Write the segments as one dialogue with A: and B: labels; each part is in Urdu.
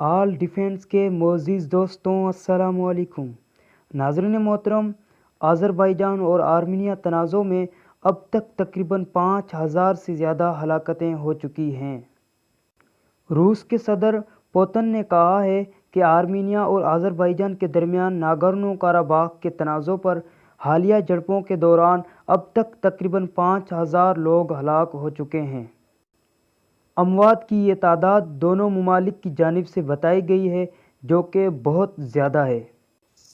A: آل ڈیفینس کے معزز دوستوں السلام علیکم۔ ناظرین محترم، آذربائیجان اور آرمینیا تنازع میں اب تک تقریباً 5000 سے زیادہ ہلاکتیں ہو چکی ہیں۔ روس کے صدر پوتن نے کہا ہے کہ آرمینیا اور آذربائیجان کے درمیان ناگورنو کاراباخ کے تنازع پر حالیہ جھڑپوں کے دوران اب تک تقریباً 5000 لوگ ہلاک ہو چکے ہیں۔ اموات کی یہ تعداد دونوں ممالک کی جانب سے بتائی گئی ہے، جو کہ بہت زیادہ ہے۔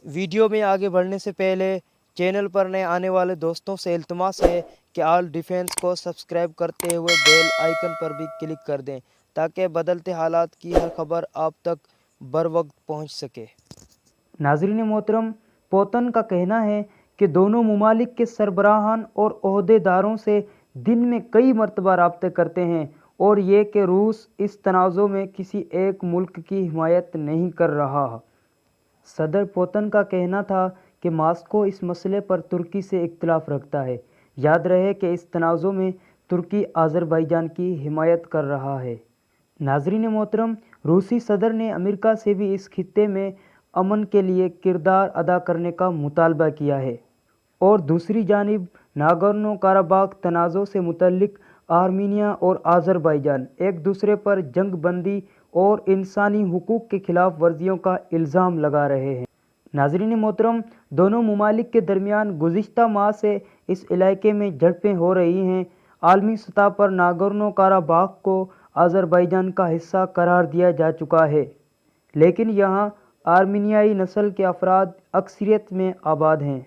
A: ویڈیو میں آگے بڑھنے سے پہلے چینل پر نئے آنے والے دوستوں سے التماس ہے کہ آل ڈیفینس کو سبسکرائب کرتے ہوئے بیل آئیکن پر بھی کلک کر دیں تاکہ بدلتے حالات کی ہر خبر آپ تک بروقت پہنچ سکے۔ ناظرین محترم، پوتن کا کہنا ہے کہ دونوں ممالک کے سربراہان اور عہدے داروں سے دن میں کئی مرتبہ رابطے کرتے ہیں، اور یہ کہ روس اس تنازع میں کسی ایک ملک کی حمایت نہیں کر رہا۔ صدر پوتن کا کہنا تھا کہ ماسکو اس مسئلے پر ترکی سے اختلاف رکھتا ہے۔ یاد رہے کہ اس تنازع میں ترکی آذربائیجان کی حمایت کر رہا ہے۔ ناظرین محترم، روسی صدر نے امریکہ سے بھی اس خطے میں امن کے لیے کردار ادا کرنے کا مطالبہ کیا ہے، اور دوسری جانب ناگورنو کاراباخ تنازع سے متعلق آرمینیا اور آذربائیجان ایک دوسرے پر جنگ بندی اور انسانی حقوق کے خلاف ورزیوں کا الزام لگا رہے ہیں۔ ناظرین محترم، دونوں ممالک کے درمیان گزشتہ ماہ سے اس علاقے میں جھڑپیں ہو رہی ہیں۔ عالمی سطح پر ناگورنو کاراباخ کو آذربائیجان کا حصہ قرار دیا جا چکا ہے، لیکن یہاں آرمینیائی نسل کے افراد اکثریت میں آباد ہیں۔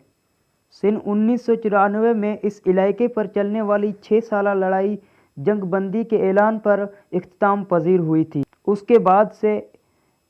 A: سن 1994 میں اس علاقے پر چلنے والی 6 سالہ لڑائی جنگ بندی کے اعلان پر اختتام پذیر ہوئی تھی۔ اس کے بعد سے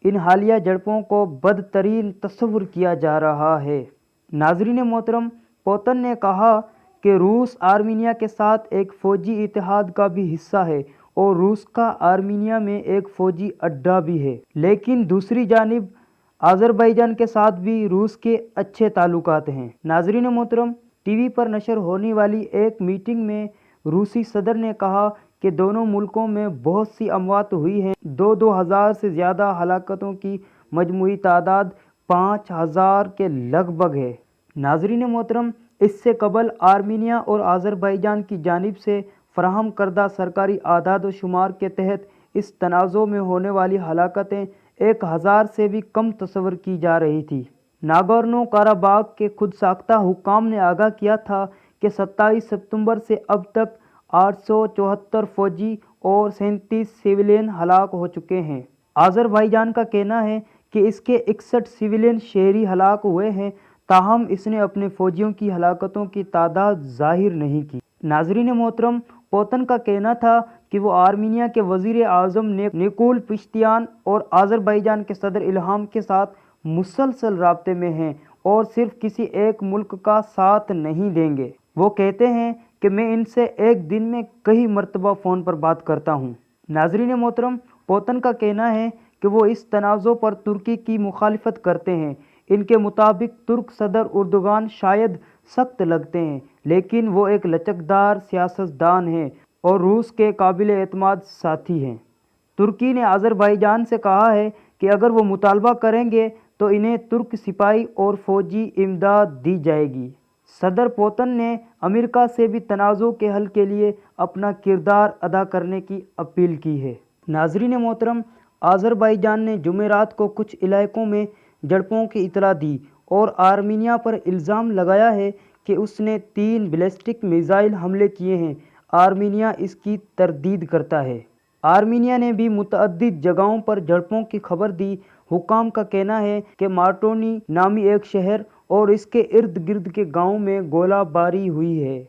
A: ان حالیہ جھڑپوں کو بدترین تصور کیا جا رہا ہے۔ ناظرین محترم، پوتن نے کہا کہ روس آرمینیا کے ساتھ ایک فوجی اتحاد کا بھی حصہ ہے اور روس کا آرمینیا میں ایک فوجی اڈہ بھی ہے، لیکن دوسری جانب آذربائیجان کے ساتھ بھی روس کے اچھے تعلقات ہیں۔ ناظرین محترم، ٹی وی پر نشر ہونے والی ایک میٹنگ میں روسی صدر نے کہا کہ دونوں ملکوں میں بہت سی اموات ہوئی ہیں۔ دو ہزار سے زیادہ ہلاکتوں کی مجموعی تعداد 5000 کے لگ بھگ ہے۔ ناظرین محترم، اس سے قبل آرمینیا اور آذربائیجان کی جانب سے فراہم کردہ سرکاری اعداد و شمار کے تحت اس تنازع میں ہونے والی ہلاکتیں 1000 سے بھی کم تصور کی جا رہی تھی۔ ناگورنو کاراباخ کے خود ساختہ حکام نے آگاہ کیا تھا کہ 27 ستمبر سے اب تک 874 فوجی اور 37 سویلین ہلاک ہو چکے ہیں۔ آذربائیجان کا کہنا ہے کہ اس کے 61 سویلین شہری ہلاک ہوئے ہیں، تاہم اس نے اپنے فوجیوں کی ہلاکتوں کی تعداد ظاہر نہیں کی۔ ناظرین محترم، پوتن کا کہنا تھا کہ وہ آرمینیا کے وزیر اعظم نیکول پشتیان اور آذربائیجان کے صدر الہام کے ساتھ مسلسل رابطے میں ہیں اور صرف کسی ایک ملک کا ساتھ نہیں دیں گے۔ وہ کہتے ہیں کہ میں ان سے ایک دن میں کئی مرتبہ فون پر بات کرتا ہوں۔ ناظرین محترم، پوتن کا کہنا ہے کہ وہ اس تنازع پر ترکی کی مخالفت کرتے ہیں۔ ان کے مطابق ترک صدر اردوغان شاید سخت لگتے ہیں، لیکن وہ ایک لچکدار سیاستدان ہیں اور روس کے قابل اعتماد ساتھی ہیں۔ ترکی نے آذربائیجان سے کہا ہے کہ اگر وہ مطالبہ کریں گے تو انہیں ترک سپاہی اور فوجی امداد دی جائے گی۔ صدر پوتن نے امریکہ سے بھی تنازع کے حل کے لیے اپنا کردار ادا کرنے کی اپیل کی ہے۔ ناظرین محترم، آذربائیجان نے جمعرات کو کچھ علاقوں میں جھڑپوں کی اطلاع دی اور آرمینیا پر الزام لگایا ہے کہ اس نے 3 بیلسٹک میزائل حملے کیے ہیں۔ آرمینیا اس کی تردید کرتا ہے۔ آرمینیا نے بھی متعدد جگہوں پر جھڑپوں کی خبر دی۔ حکام کا کہنا ہے کہ مارٹونی نامی ایک شہر اور اس کے ارد گرد کے گاؤں میں گولہ باری ہوئی ہے۔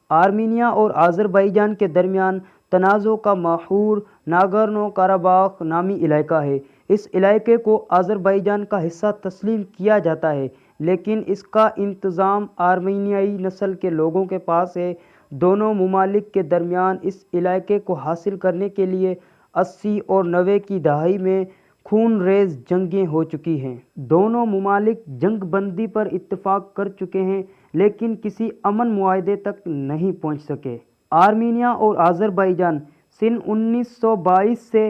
A: آرمینیا اور آذربائیجان کے درمیان تنازع کا محور ناگورنو کاراباخ نامی علاقہ ہے۔ اس علاقے کو آذربائیجان کا حصہ تسلیم کیا جاتا ہے، لیکن اس کا انتظام آرمینیائی نسل کے لوگوں کے پاس ہے۔ دونوں ممالک کے درمیان اس علاقے کو حاصل کرنے کے لیے 80 اور 90 کی دہائی میں خون ریز جنگیں ہو چکی ہیں۔ دونوں ممالک جنگ بندی پر اتفاق کر چکے ہیں، لیکن کسی امن معاہدے تک نہیں پہنچ سکے۔ آرمینیا اور آذربائیجان سن 1922 سے